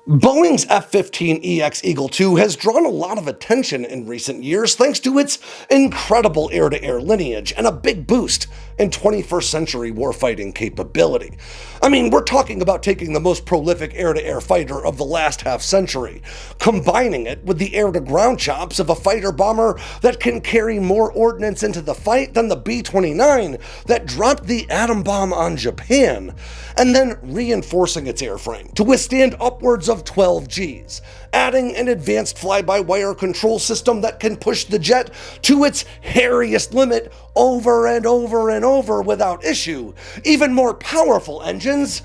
Boeing's F-15EX Eagle II has drawn a lot of attention in recent years thanks to its incredible air-to-air lineage and a big boost in 21st century warfighting capability. I mean, we're talking about taking the most prolific air-to-air fighter of the last half-century, combining it with the air-to-ground chops of a fighter-bomber that can carry more ordnance into the fight than the B-29 that dropped the atom bomb on Japan, and then reinforcing its airframe to withstand upwards of 12 Gs, adding an advanced fly-by-wire control system that can push the jet to its hairiest limit over and over and over without issue, even more powerful engines,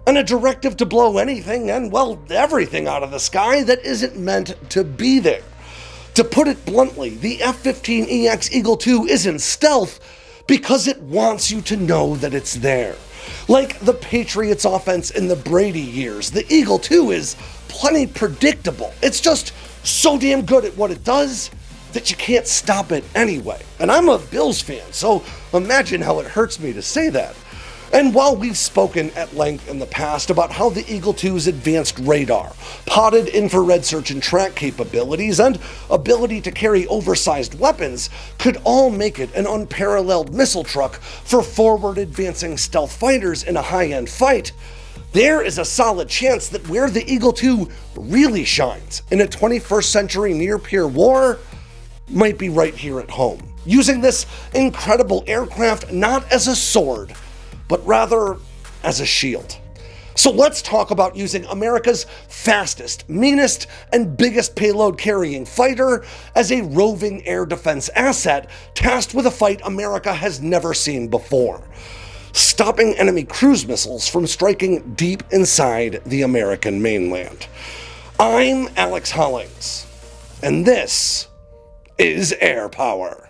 and a directive to blow anything and, well, everything out of the sky that isn't meant to be there. To put it bluntly, the F-15EX Eagle II isn't stealth because it wants you to know that it's there. Like the Patriots offense in the Brady years, the Eagle II is plenty predictable. It's just so damn good at what it does that you can't stop it anyway. And I'm a Bills fan, so imagine how it hurts me to say that. And while we've spoken at length in the past about how the Eagle II's advanced radar, potted infrared search and track capabilities, and ability to carry oversized weapons could all make it an unparalleled missile truck for forward advancing stealth fighters in a high-end fight, there is a solid chance that where the Eagle II really shines in a 21st century near-peer war might be right here at home, using this incredible aircraft not as a sword, but rather as a shield. So let's talk about using America's fastest, meanest, and biggest payload-carrying fighter as a roving air defense asset tasked with a fight America has never seen before, stopping enemy cruise missiles from striking deep inside the American mainland. I'm Alex Hollings, and this is Air Power.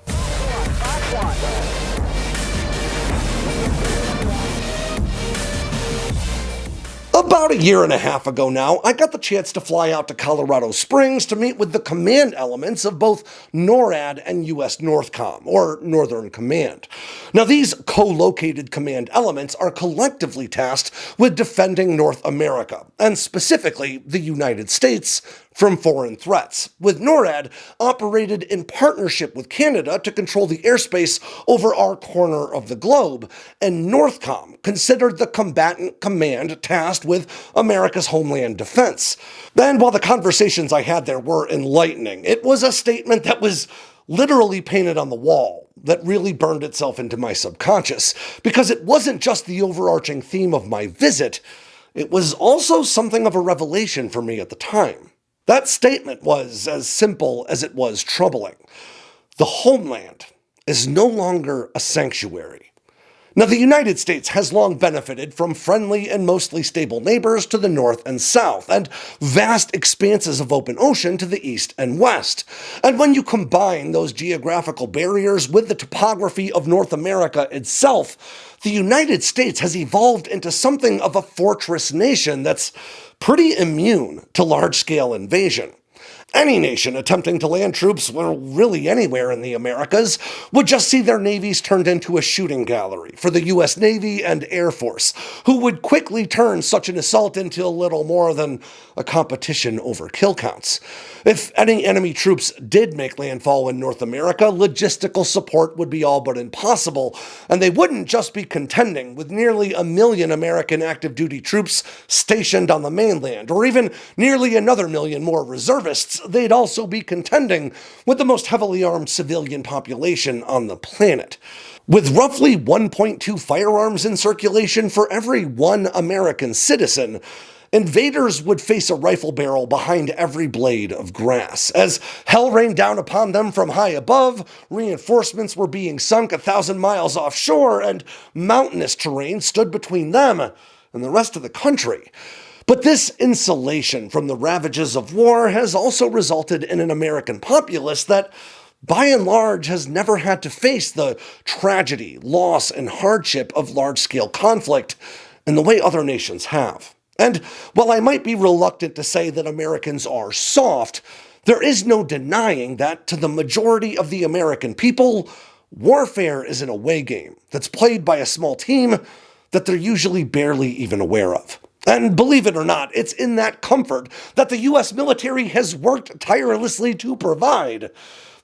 About a year and a half ago now, I got the chance to fly out to Colorado Springs to meet with the command elements of both NORAD and US NORTHCOM, or Northern Command. Now, these co-located command elements are collectively tasked with defending North America, and specifically the United States, from foreign threats, with NORAD operated in partnership with Canada to control the airspace over our corner of the globe, and NORTHCOM considered the combatant command tasked with America's homeland defense. And while the conversations I had there were enlightening, it was a statement that was literally painted on the wall that really burned itself into my subconscious, because it wasn't just the overarching theme of my visit, it was also something of a revelation for me at the time. That statement was as simple as it was troubling. The homeland is no longer a sanctuary. Now, the United States has long benefited from friendly and mostly stable neighbors to the north and south, and vast expanses of open ocean to the east and west. And when you combine those geographical barriers with the topography of North America itself, the United States has evolved into something of a fortress nation that's pretty immune to large-scale invasion. Any nation attempting to land troops, well, really anywhere in the Americas, would just see their navies turned into a shooting gallery for the US Navy and Air Force, who would quickly turn such an assault into a little more than a competition over kill counts. If any enemy troops did make landfall in North America, logistical support would be all but impossible, and they wouldn't just be contending with nearly 1 million American active duty troops stationed on the mainland, or even nearly another million more reservists. They'd also be contending with the most heavily armed civilian population on the planet. With roughly 1.2 firearms in circulation for every one American citizen, invaders would face a rifle barrel behind every blade of grass. As hell rained down upon them from high above, reinforcements were being sunk 1,000 miles offshore, and mountainous terrain stood between them and the rest of the country. But this insulation from the ravages of war has also resulted in an American populace that, by and large, has never had to face the tragedy, loss, and hardship of large-scale conflict in the way other nations have. And while I might be reluctant to say that Americans are soft, there is no denying that, to the majority of the American people, warfare is an away game that's played by a small team that they're usually barely even aware of. And believe it or not, it's in that comfort that the US military has worked tirelessly to provide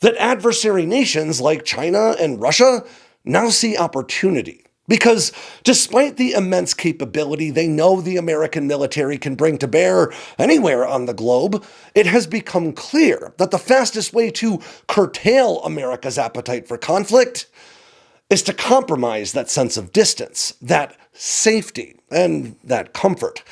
that adversary nations like China and Russia now see opportunity. Because despite the immense capability they know the American military can bring to bear anywhere on the globe, it has become clear that the fastest way to curtail America's appetite for conflict is to compromise that sense of distance, that safety, and that comfort.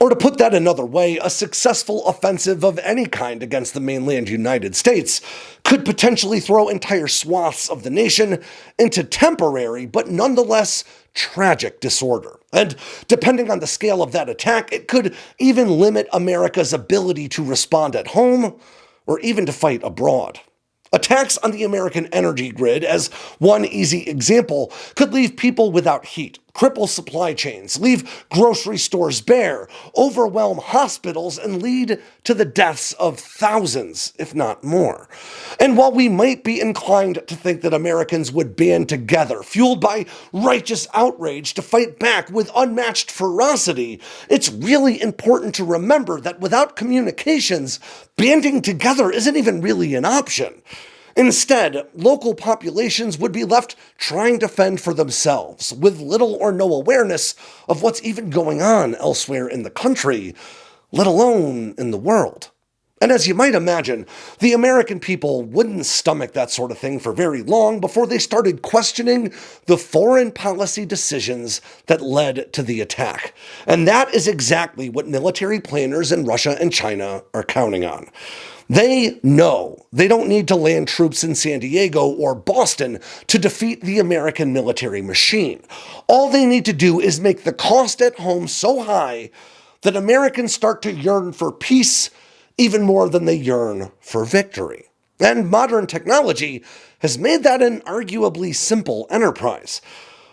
Or to put that another way, a successful offensive of any kind against the mainland United States could potentially throw entire swaths of the nation into temporary, but nonetheless tragic disorder. And depending on the scale of that attack, it could even limit America's ability to respond at home or even to fight abroad. Attacks on the American energy grid, as one easy example, could leave people without heat, cripple supply chains, leave grocery stores bare, overwhelm hospitals, and lead to the deaths of thousands, if not more. And while we might be inclined to think that Americans would band together, fueled by righteous outrage to fight back with unmatched ferocity, it's really important to remember that without communications, banding together isn't even really an option. Instead, local populations would be left trying to fend for themselves, with little or no awareness of what's even going on elsewhere in the country, let alone in the world. And as you might imagine, the American people wouldn't stomach that sort of thing for very long before they started questioning the foreign policy decisions that led to the attack. And that is exactly what military planners in Russia and China are counting on. They know they don't need to land troops in San Diego or Boston to defeat the American military machine. All they need to do is make the cost at home so high that Americans start to yearn for peace even more than they yearn for victory. And modern technology has made that an arguably simple enterprise.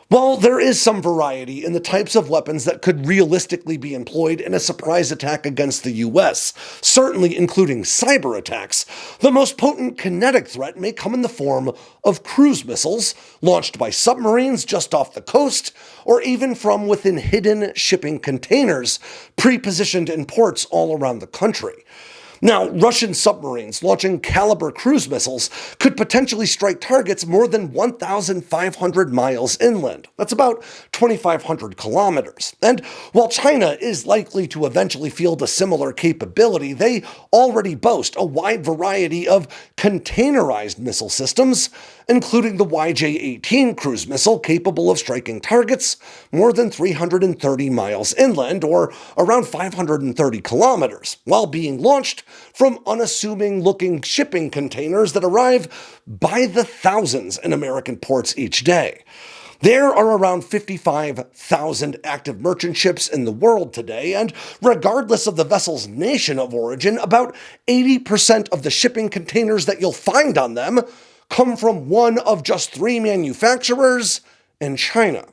While there is some variety in the types of weapons that could realistically be employed in a surprise attack against the US, certainly including cyber attacks, the most potent kinetic threat may come in the form of cruise missiles launched by submarines just off the coast, or even from within hidden shipping containers pre-positioned in ports all around the country. Now, Russian submarines launching Caliber cruise missiles could potentially strike targets more than 1,500 miles inland. That's about 2,500 kilometers. And while China is likely to eventually field a similar capability, they already boast a wide variety of containerized missile systems, including the YJ-18 cruise missile capable of striking targets more than 330 miles inland, or around 530 kilometers, while being launched from unassuming-looking shipping containers that arrive by the thousands in American ports each day. There are around 55,000 active merchant ships in the world today, and regardless of the vessel's nation of origin, about 80% of the shipping containers that you'll find on them come from one of just 3 manufacturers in China.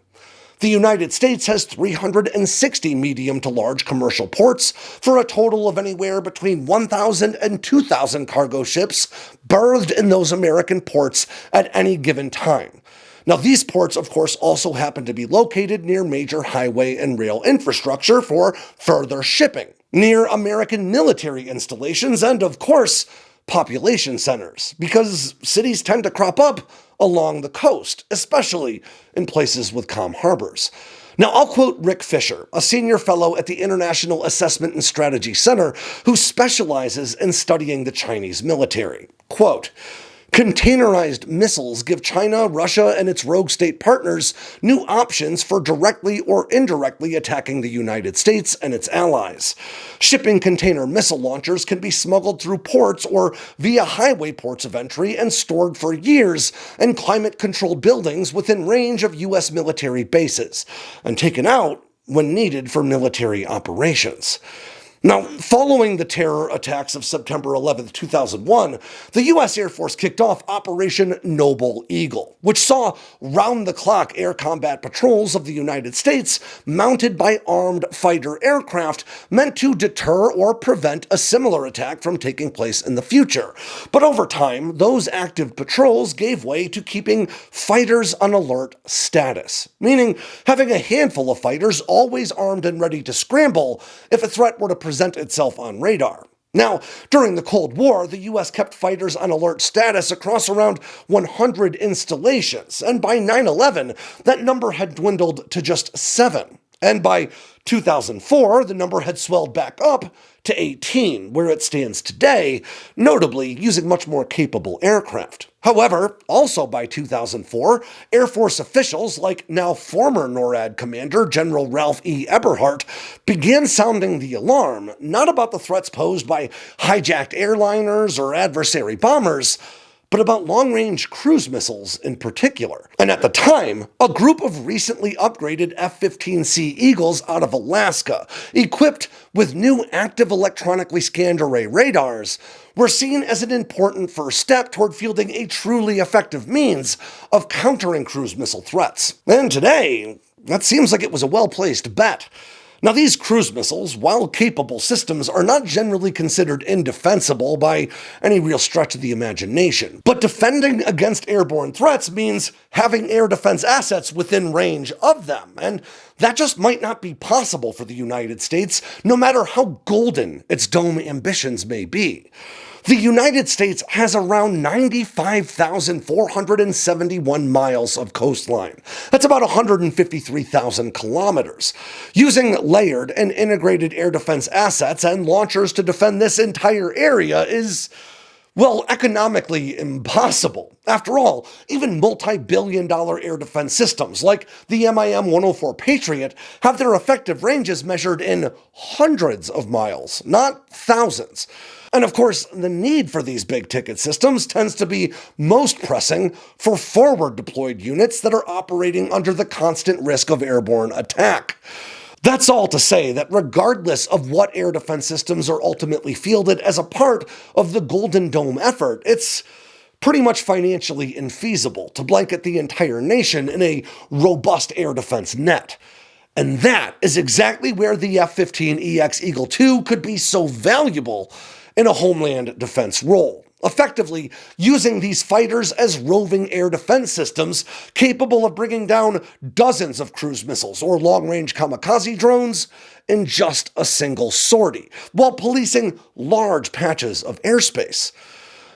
The United States has 360 medium to large commercial ports for a total of anywhere between 1,000 and 2,000 cargo ships berthed in those American ports at any given time. Now, these ports, of course, also happen to be located near major highway and rail infrastructure for further shipping, near American military installations, and, of course, population centers, because cities tend to crop up along the coast, especially in places with calm harbors. Now, I'll quote Rick Fisher, a senior fellow at the International Assessment and Strategy Center, who specializes in studying the Chinese military. Quote, "Containerized missiles give China, Russia, and its rogue state partners new options for directly or indirectly attacking the United States and its allies. Shipping container missile launchers can be smuggled through ports or via highway ports of entry and stored for years in climate-controlled buildings within range of U.S. military bases, and taken out when needed for military operations." Now, following the terror attacks of September 11, 2001, the U.S. Air Force kicked off Operation Noble Eagle, which saw round-the-clock air combat patrols of the United States mounted by armed fighter aircraft meant to deter or prevent a similar attack from taking place in the future. But over time, those active patrols gave way to keeping fighters on alert status, meaning having a handful of fighters always armed and ready to scramble if a threat were to present itself on radar. Now, during the Cold War, the US kept fighters on alert status across around 100 installations, and by 9/11, that number had dwindled to just 7. And by 2004, the number had swelled back up to 18, where it stands today, notably using much more capable aircraft. However, also by 2004, Air Force officials, like now former NORAD Commander General Ralph E. Eberhart, began sounding the alarm, not about the threats posed by hijacked airliners or adversary bombers, but about long-range cruise missiles in particular. And at the time, a group of recently upgraded F-15C Eagles out of Alaska, equipped with new active electronically scanned array radars, were seen as an important first step toward fielding a truly effective means of countering cruise missile threats. And today, that seems like it was a well-placed bet. Now, these cruise missiles, while capable systems, are not generally considered indefensible by any real stretch of the imagination. But defending against airborne threats means having air defense assets within range of them, and that just might not be possible for the United States, no matter how golden its dome ambitions may be. The United States has around 95,471 miles of coastline. That's about 153,000 kilometers. Using layered and integrated air defense assets and launchers to defend this entire area is, well, economically impossible. After all, even multi-billion-dollar air defense systems like the MIM-104 Patriot have their effective ranges measured in hundreds of miles, not thousands. And of course, the need for these big-ticket systems tends to be most pressing for forward-deployed units that are operating under the constant risk of airborne attack. That's all to say that regardless of what air defense systems are ultimately fielded as a part of the Golden Dome effort, it's pretty much financially infeasible to blanket the entire nation in a robust air defense net. And that is exactly where the F-15EX Eagle II could be so valuable in a homeland defense role, effectively using these fighters as roving air defense systems capable of bringing down dozens of cruise missiles or long-range kamikaze drones in just a single sortie, while policing large patches of airspace.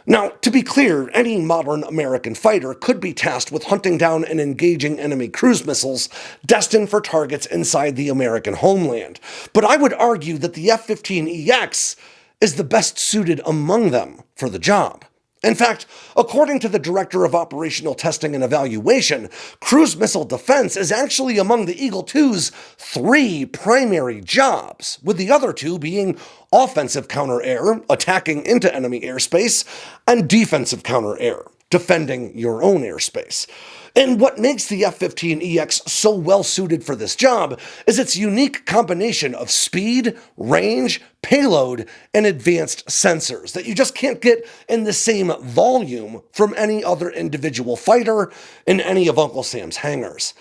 Now, to be clear, any modern American fighter could be tasked with hunting down and engaging enemy cruise missiles destined for targets inside the American homeland. But I would argue that the F-15EX is the best suited among them for the job. In fact, according to the Director of Operational Testing and Evaluation, cruise missile defense is actually among the Eagle II's 3 primary jobs, with the other 2 being offensive counter-air, attacking into enemy airspace, and defensive counter-air, defending your own airspace. And what makes the F-15EX so well suited for this job is its unique combination of speed, range, payload, and advanced sensors that you just can't get in the same volume from any other individual fighter in any of Uncle Sam's hangars.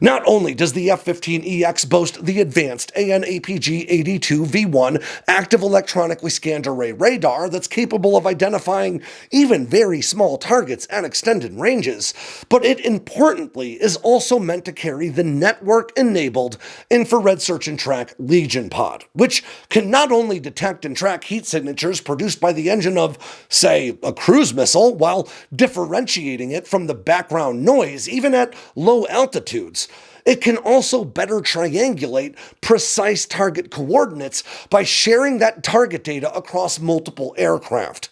Not only does the F-15EX boast the advanced AN/APG-82V1 active electronically scanned array radar that's capable of identifying even very small targets at extended ranges, but it importantly is also meant to carry the network-enabled infrared search and track Legion pod, which can not only detect and track heat signatures produced by the engine of, say, a cruise missile, while differentiating it from the background noise even at low altitudes. It can also better triangulate precise target coordinates by sharing that target data across multiple aircraft.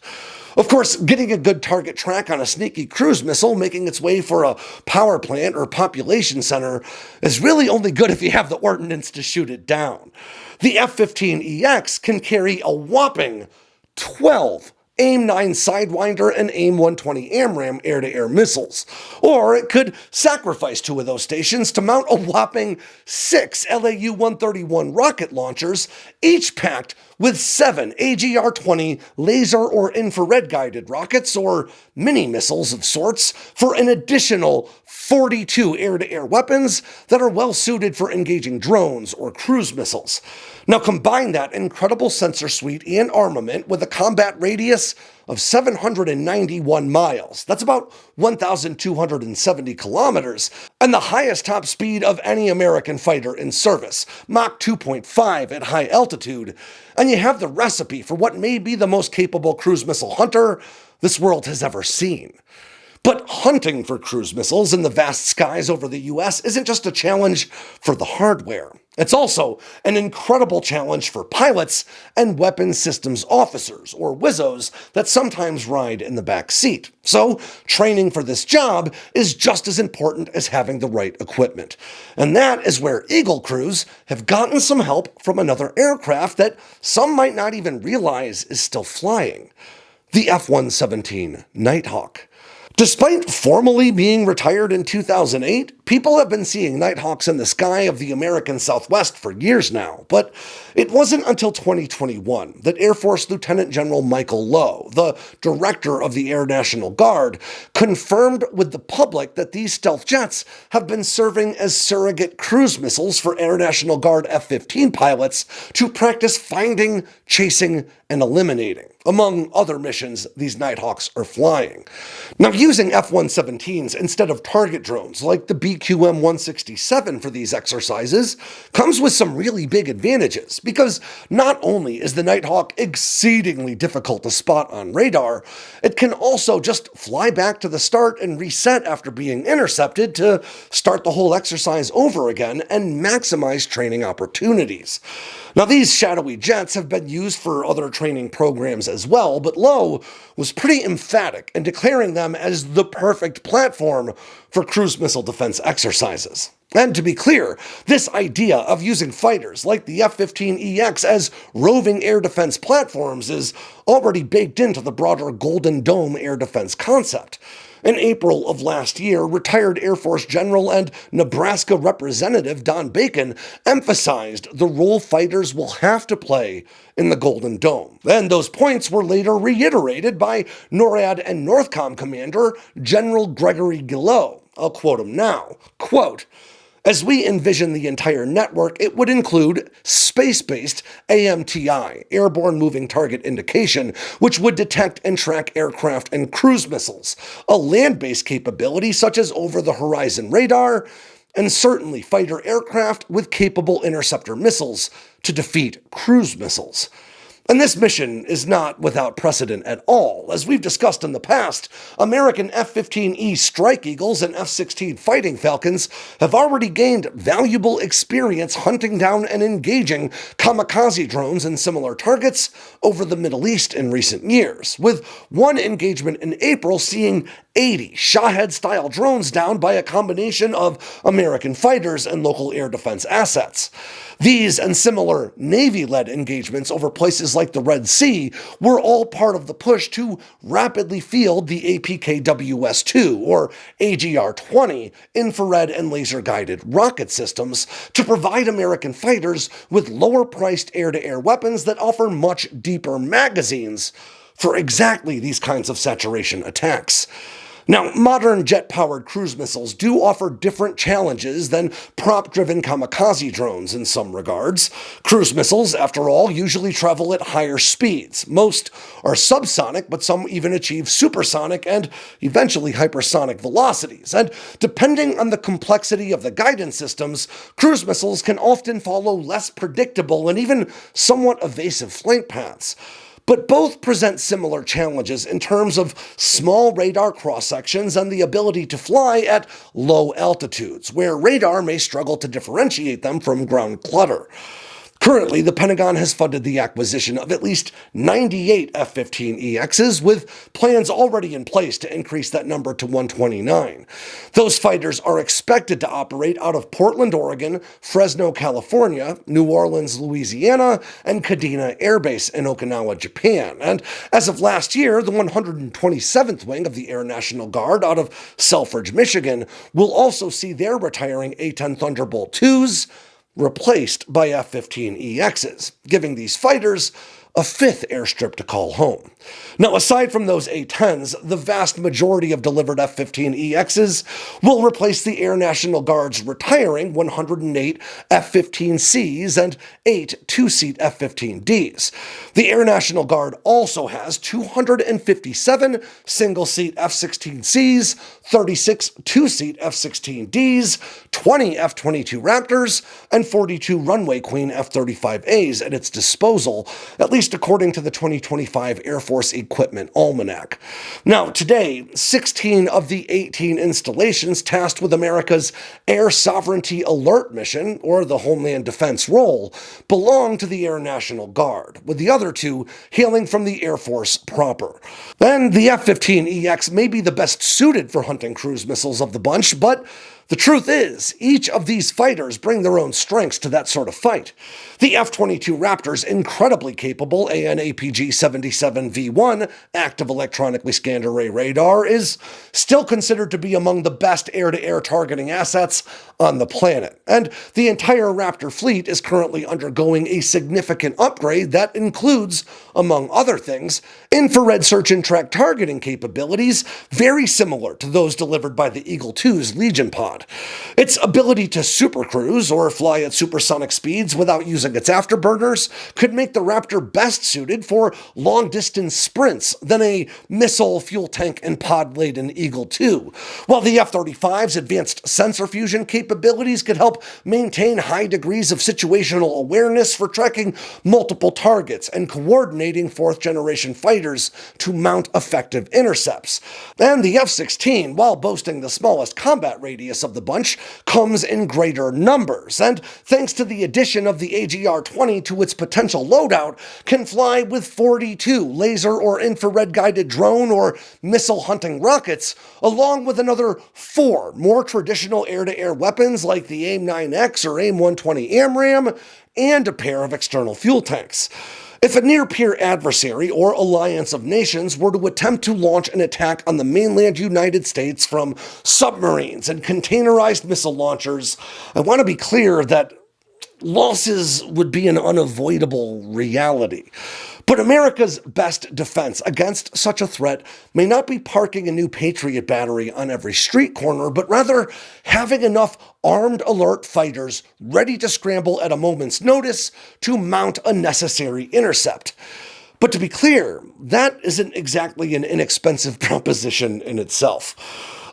Of course, getting a good target track on a sneaky cruise missile making its way for a power plant or population center is really only good if you have the ordnance to shoot it down. The F-15EX can carry a whopping 12 AIM-9 Sidewinder and AIM-120 AMRAAM air-to-air missiles. Or it could sacrifice 2 of those stations to mount a whopping 6 LAU-131 rocket launchers, each packed with 7 AGR-20 laser or infrared-guided rockets, or mini-missiles of sorts, for an additional 42 air-to-air weapons that are well-suited for engaging drones or cruise missiles. Now combine that incredible sensor suite and armament with a combat radius of 791 miles. That's about 1,270 kilometers, and the highest top speed of any American fighter in service, Mach 2.5 at high altitude, and you have the recipe for what may be the most capable cruise missile hunter this world has ever seen. But hunting for cruise missiles in the vast skies over the US isn't just a challenge for the hardware. It's also an incredible challenge for pilots and weapons systems officers, or WISOs, that sometimes ride in the back seat. So, training for this job is just as important as having the right equipment. And that is where Eagle crews have gotten some help from another aircraft that some might not even realize is still flying: the F-117 Nighthawk. Despite formally being retired in 2008, people have been seeing Nighthawks in the sky of the American Southwest for years now, but it wasn't until 2021 that Air Force Lieutenant General Michael Lowe, the director of the Air National Guard, confirmed with the public that these stealth jets have been serving as surrogate cruise missiles for Air National Guard F-15 pilots to practice finding, chasing, and eliminating, among other missions these Nighthawks are flying. Now, using F-117s instead of target drones like the BQM-167 for these exercises comes with some really big advantages, because not only is the Nighthawk exceedingly difficult to spot on radar, it can also just fly back to the start and reset after being intercepted to start the whole exercise over again and maximize training opportunities. Now, these shadowy jets have been used for other training programs as well, but Lowe was pretty emphatic in declaring them as the perfect platform for cruise missile defense exercises. And to be clear, this idea of using fighters like the F-15EX as roving air defense platforms is already baked into the broader Golden Dome air defense concept. In April of last year, retired Air Force General and Nebraska Representative Don Bacon emphasized the role fighters will have to play in the Golden Dome. And those points were later reiterated by NORAD and NORTHCOM Commander General Gregory Guilleau. I'll quote him now. Quote, "As we envision the entire network, it would include space-based AMTI, Airborne Moving Target Indication, which would detect and track aircraft and cruise missiles, a land-based capability such as over-the-horizon radar, and certainly fighter aircraft with capable interceptor missiles to defeat cruise missiles." And this mission is not without precedent at all. As we've discussed in the past, American F-15E Strike Eagles and F-16 Fighting Falcons have already gained valuable experience hunting down and engaging kamikaze drones and similar targets over the Middle East in recent years, with one engagement in April seeing 80 Shahed-style drones down by a combination of American fighters and local air defense assets. These and similar Navy-led engagements over places like the Red Sea were all part of the push to rapidly field the APKWS-2, or AGR-20, infrared and laser-guided rocket systems to provide American fighters with lower-priced air-to-air weapons that offer much deeper magazines for exactly these kinds of saturation attacks. Now, modern jet-powered cruise missiles do offer different challenges than prop-driven kamikaze drones in some regards. Cruise missiles, after all, usually travel at higher speeds. Most are subsonic, but some even achieve supersonic and eventually hypersonic velocities. And depending on the complexity of the guidance systems, cruise missiles can often follow less predictable and even somewhat evasive flight paths. But both present similar challenges in terms of small radar cross-sections and the ability to fly at low altitudes, where radar may struggle to differentiate them from ground clutter. Currently, the Pentagon has funded the acquisition of at least 98 F-15EXs, with plans already in place to increase that number to 129. Those fighters are expected to operate out of Portland, Oregon, Fresno, California, New Orleans, Louisiana, and Kadena Air Base in Okinawa, Japan. And as of last year, the 127th Wing of the Air National Guard out of Selfridge, Michigan, will also see their retiring A-10 Thunderbolt IIs replaced by F-15EXs, giving these fighters a fifth airstrip to call home. Now, aside from those A-10s, the vast majority of delivered F-15EXs will replace the Air National Guard's retiring 108 F-15Cs and 8 two-seat F-15Ds. The Air National Guard also has 257 single-seat F-16Cs, 36 two-seat F-16Ds, 20 F-22 Raptors, and 42 Runway Queen F-35As at its disposal, at least according to the 2025 Air Force Equipment Almanac. Now, today, 16 of the 18 installations tasked with America's Air Sovereignty Alert mission, or the Homeland Defense role, belong to the Air National Guard, with the other two hailing from the Air Force proper. And the F-15EX may be the best suited for hunting cruise missiles of the bunch, but the truth is, each of these fighters bring their own strengths to that sort of fight. The F-22 Raptor's incredibly capable AN/APG-77V1 active electronically scanned array radar is still considered to be among the best air-to-air targeting assets on the planet, and the entire Raptor fleet is currently undergoing a significant upgrade that includes, among other things, infrared search and track targeting capabilities very similar to those delivered by the Eagle II's Legion pod. Its ability to supercruise, or fly at supersonic speeds without using its afterburners, could make the Raptor best suited for long-distance sprints than a missile, fuel tank, and pod-laden Eagle II, while the F-35's advanced sensor fusion capabilities could help maintain high degrees of situational awareness for tracking multiple targets and coordinating fourth-generation fighters to mount effective intercepts. And the F-16, while boasting the smallest combat radius of the bunch, comes in greater numbers, and thanks to the addition of the AGR-20 to its potential loadout, can fly with 42 laser or infrared-guided drone or missile-hunting rockets, along with another 4 more traditional air-to-air weapons like the AIM-9X or AIM-120 AMRAAM, and a pair of external fuel tanks. If a near-peer adversary or alliance of nations were to attempt to launch an attack on the mainland United States from submarines and containerized missile launchers, I want to be clear that losses would be an unavoidable reality. But America's best defense against such a threat may not be parking a new Patriot battery on every street corner, but rather having enough armed alert fighters ready to scramble at a moment's notice to mount a necessary intercept. But to be clear, that isn't exactly an inexpensive proposition in itself.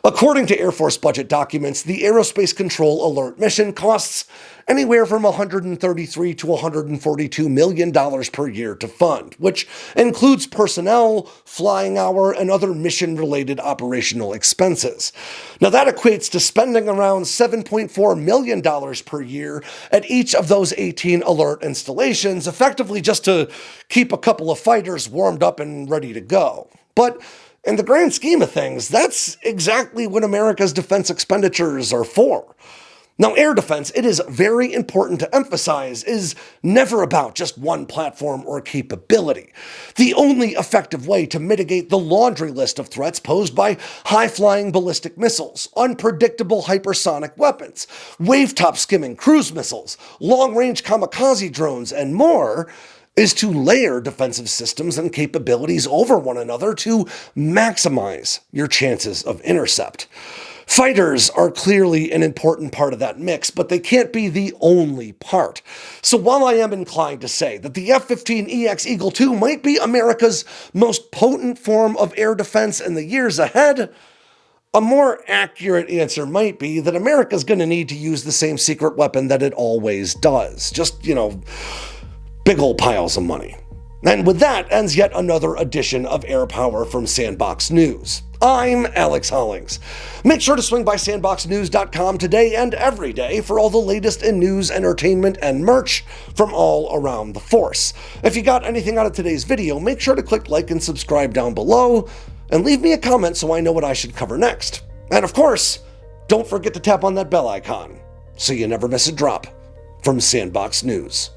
According to Air Force budget documents, the Aerospace Control Alert mission costs anywhere from $133 to $142 million per year to fund, which includes personnel, flying hour, and other mission-related operational expenses. Now that equates to spending around $7.4 million per year at each of those 18 alert installations, effectively just to keep a couple of fighters warmed up and ready to go. But in the grand scheme of things, that's exactly what America's defense expenditures are for. Now, air defense, it is very important to emphasize, is never about just one platform or capability. The only effective way to mitigate the laundry list of threats posed by high-flying ballistic missiles, unpredictable hypersonic weapons, wave-top skimming cruise missiles, long-range kamikaze drones, and more is to layer defensive systems and capabilities over one another to maximize your chances of intercept. Fighters are clearly an important part of that mix, but they can't be the only part. So while I am inclined to say that the F-15EX Eagle II might be America's most potent form of air defense in the years ahead, a more accurate answer might be that America's going to need to use the same secret weapon that it always does. Just, big old piles of money. And with that ends yet another edition of Air Power from Sandboxx News. I'm Alex Hollings. Make sure to swing by sandboxnews.com today and every day for all the latest in news, entertainment, and merch from all around the force. If you got anything out of today's video, make sure to click like and subscribe down below, and leave me a comment so I know what I should cover next. And of course, don't forget to tap on that bell icon so you never miss a drop from Sandboxx News.